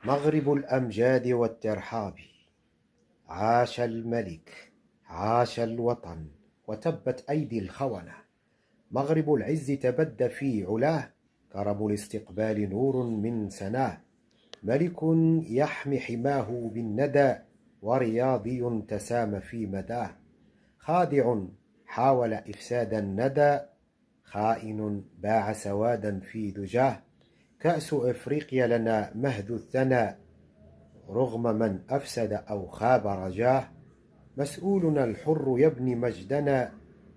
مغرب الأمجاد والترحاب. عاش الملك، عاش الوطن، وتبت أيدي الخونة. مغرب العز تبدى في علاه، كرم الاستقبال نور من سناه. ملك يحمي حماه بالندى، ورياضي تسام في مداه. خادع حاول إفساد الندى، خائن باع سوادا في دجاه. كأس إفريقيا لنا مهد الثنى، رغم من أفسد أو خاب رجاه. مسؤولنا الحر يبني مجدنا،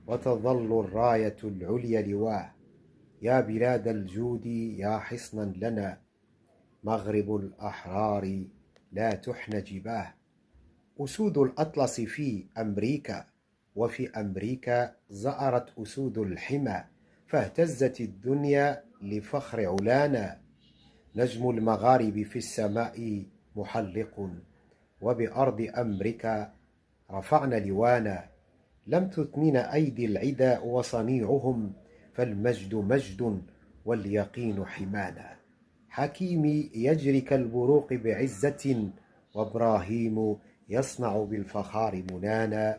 وتظل الراية العليا لواه. يا بلاد الجود يا حصنا لنا، مغرب الأحرار لا تحن جباه. أسود الأطلس في أمريكا، وفي أمريكا زأرت أسود الحمى. فاهتزت الدنيا لفخر علانا، نجم المغارب في السماء محلق، وبأرض أمريكا رفعنا لوانا. لم تثننا أيدي العدا وصنيعهم، فالمجد مجد واليقين حمانا. حكيمي يجري كالبروق بعزة، وإبراهيم يصنع بالفخار منانا.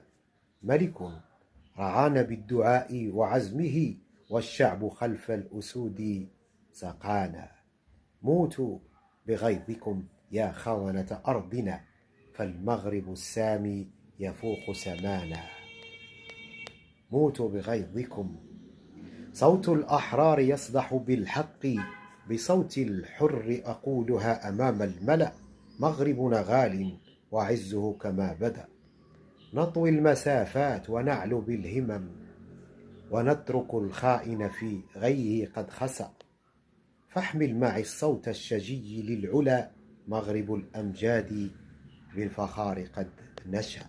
ملك رعانا بالدعاء وعزمه، والشعب خلف الأسود سقانا. موتوا بغيظكم يا خونة أرضنا، فالمغرب السامي يفوق سمانا. موتوا بغيظكم. صوت الأحرار يصدح بالحق، بصوت الحر أقولها أمام الملأ. مغربنا غال وعزه كما بدأ، نطوي المسافات ونعلو بالهمم، ونترك الخائن في غيه قد خسأ. فاحمل معي الصوت الشجي للعلا، مغرب الأمجاد بالفخار قد نشأ.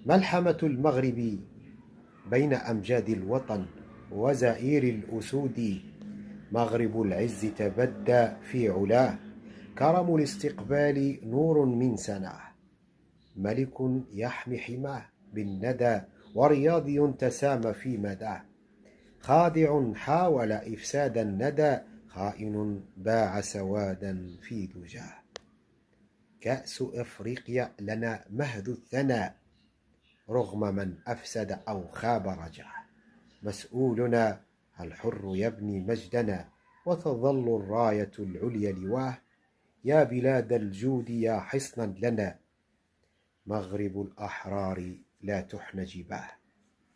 ملحمة المغرب بين أمجاد الوطن وزئير الأسود. مغرب العز تبدى في علاه، كرم الاستقبال نور من سناه. ملك يحمي حماه بالندى، ورياضي تسام في مداه. خادع حاول إفساد الندى، خائن باع سوادا في دجاه. كأس إفريقيا لنا مهد الثنى، رغم من أفسد أو خاب رجاه. مسؤولنا الحر يبني مجدنا، وتظل الراية العليا لواه. يا بلاد الجود يا حصنا لنا، مغرب الأحرار لا تحن جباه.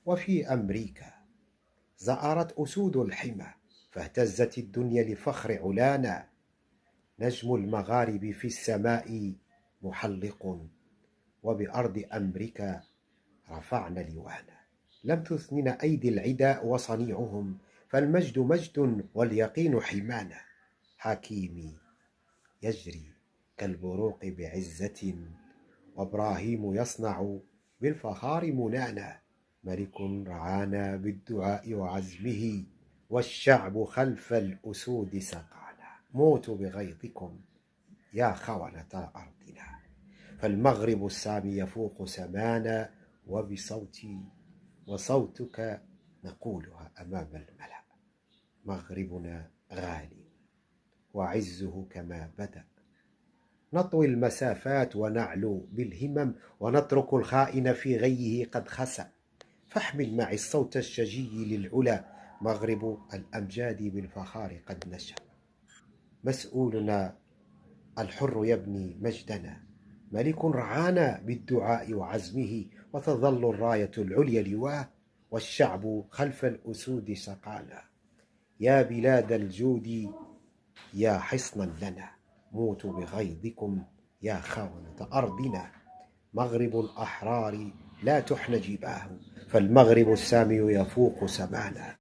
وفي أمريكا زأرت أسود الحمى، فاهتزت الدنيا لفخر علانا. نجم المغارب في السماء محلق، وبأرض أمريكا رفعنا لوانا. لم تثننا أيدي العدا وصنيعهم، فالمجد مجد واليقين حمانا. حكيمي يجري كالبروق بعزة، وإبراهيم يصنع بالفخار منانا. ملك رعانا بالدعاء وعزمه، والشعب خلف الأسود سقانا. موتوا بغيظكم يا خونة أرضنا، فالمغرب السامي يفوق سمانا. وصوتك نقولها أمام الملأ. مغربنا غال وعزه كما بدأ، نطوي المسافات ونعلو بالهمم، ونترك الخائن في غيه قد خسأ. فاحمل معي الصوت الشجي للعلا، مغرب الأمجاد بالفخار قد نشأ. مسؤولنا الحر يبني مجدنا، ملك رعانا بالدعاء وعزمه، وتظل الراية العليا لواه. والشعب خلف الأسود سقانا. يا بلاد الجود يا حصنا لنا، موتوا بغيظكم يا خونة أرضنا. مغرب الأحرار لا تحن جباه، فالمغرب السامي يفوق سمانا.